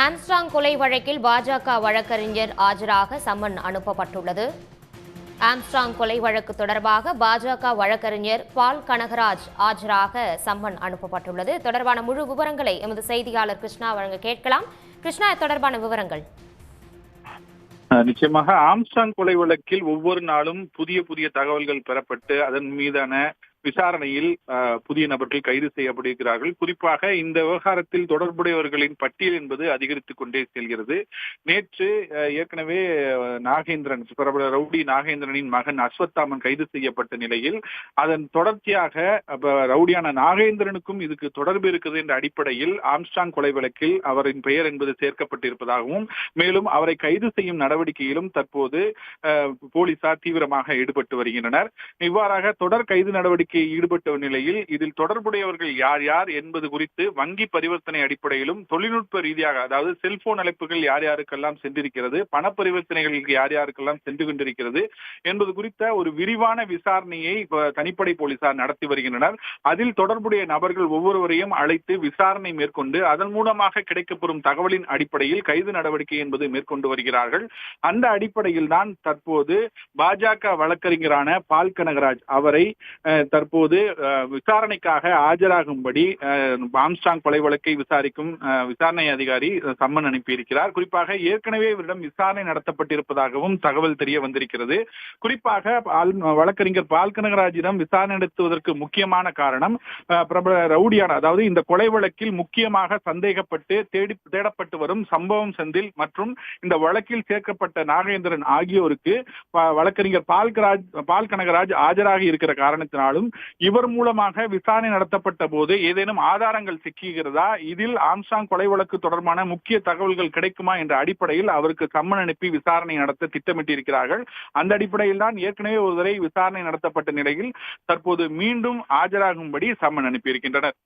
Armstrong கொலை வழக்கில் பாஜக வழக்கறிஞர் ஆஜராக சம்மன் அனுப்பப்பட்டுள்ளது. ஆம்ஸ்ட்ராங் கொலை வழக்கு தொடர்பாக பாஜக வழக்கறிஞர் பால் கனகராஜ் ஆஜராக சம்மன் அனுப்பப்பட்டுள்ளது. தொடர்பான முழு விவரங்களை எமது செய்தியாளர் கிருஷ்ணா வழங்க கேட்கலாம். கிருஷ்ணா, தொடர்பான விவரங்கள். நிச்சயமாக ஆம்ஸ்ட்ராங் கொலை வழக்கில் ஒவ்வொரு நாளும் புதிய தகவல்கள் பெறப்பட்டு அதன் மீதான விசாரணையில் புதிய நபர்கள் கைது செய்யப்படுகிறார்கள். குறிப்பாக இந்த விவகாரத்தில் தொடர்புடையவர்களின் பட்டியல் என்பது அதிகரித்துக் கொண்டே செல்கிறது. நேற்று ஏற்கனவே நாகேந்திரன், பிரபல ரவுடி நாகேந்திரனின் மகன் அஸ்வத்தாமன் கைது செய்யப்பட்ட நிலையில் அதன் தொடர்ச்சியாக ரவுடியான நாகேந்திரனுக்கும் இதுக்கு தொடர்பு இருக்கிறது என்ற அடிப்படையில் ஆம்ஸ்ட்ராங் கொலை வழக்கில் அவரின் பெயர் என்பது சேர்க்கப்பட்டிருப்பதாகவும், மேலும் அவரை கைது செய்யும் நடவடிக்கையிலும் தற்போது போலீசார் தீவிரமாக ஈடுபட்டு வருகின்றனர். இவ்வாறாக தொடர் கைது நடவடிக்கை ஈடுபட்ட நிலையில் இதில் தொடர்புடையவர்கள் யார் யார் என்பது குறித்து வங்கி பரிவர்த்தனை அடிப்படையிலும் தொழில்நுட்ப ரீதியாக, அதாவது செல்போன் அழைப்புகள் யார் யாருக்கெல்லாம் சென்றிருக்கிறது, பண பரிவர்த்தனைகளுக்கு யார் யாருக்கெல்லாம் சென்று கொண்டிருக்கிறது என்பது குறித்த ஒரு விரிவான விசாரணையை தனிப்படை போலீசார் நடத்தி வருகின்றனர். அதில் தொடர்புடைய நபர்கள் ஒவ்வொருவரையும் அழைத்து விசாரணை மேற்கொண்டு அதன் மூலமாக கிடைக்கப்பெறும் தகவலின் அடிப்படையில் கைது நடவடிக்கை என்பது மேற்கொண்டு வருகிறார்கள். அந்த அடிப்படையில் தான் தற்போது பாஜக வழக்கறிஞரான பால் கனகராஜ் அவரை தற்போது விசாரணைக்காக ஆஜராகும்படி ஆம்ஸ்ட்ராங் கொலை வழக்கை விசாரிக்கும் விசாரணை அதிகாரி சம்மன் அனுப்பியிருக்கிறார். குறிப்பாக ஏற்கனவே இவரிடம் விசாரணை நடத்தப்பட்டிருப்பதாகவும் தகவல் தெரிய வந்திருக்கிறது. குறிப்பாக வழக்கறிஞர் பால் கனகராஜிடம் விசாரணை நடத்துவதற்கு முக்கியமான காரணம் பிரபல ரவுடியான, அதாவது இந்த கொலை வழக்கில் முக்கியமாக சந்தேகப்பட்டு தேடப்பட்டு வரும் சம்பவம் செந்தில் மற்றும் இந்த வழக்கில் சேர்க்கப்பட்ட நாகேந்திரன் ஆகியோருக்கு வழக்கறிஞர் பால் கனகராஜ் ஆஜராக இருக்கிற காரணத்தினாலும் இவர் மூலமாக விசாரணை நடத்தப்பட்ட போது ஏதேனும் ஆதாரங்கள் சிக்குகிறதா, இதில் ஆம்ஸ்ட்ராங் கொலை வழக்கு தொடர்பான முக்கிய தகவல்கள் கிடைக்குமா என்ற அடிப்படையில் அவருக்கு சம்மன் அனுப்பி விசாரணை நடத்த திட்டமிட்டிருக்கிறார்கள். அந்த அடிப்படையில் தான் ஏற்கனவே ஒருவரை விசாரணை நடத்தப்பட்ட நிலையில் தற்போது மீண்டும் ஆஜராகும்படி சம்மன் அனுப்பியிருக்கின்றனர்.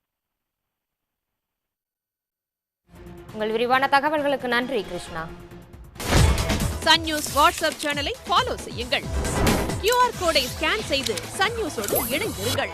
உங்கள் விரிவான தகவல்களுக்கு நன்றி கிருஷ்ணா. சன் நியூஸ் வாட்ஸ்அப் சேனலை ஃபாலோ செய்யுங்கள். QR கோடை ஸ்கேன் செய்து சன் நியூஸோடு இணைந்திருங்கள்.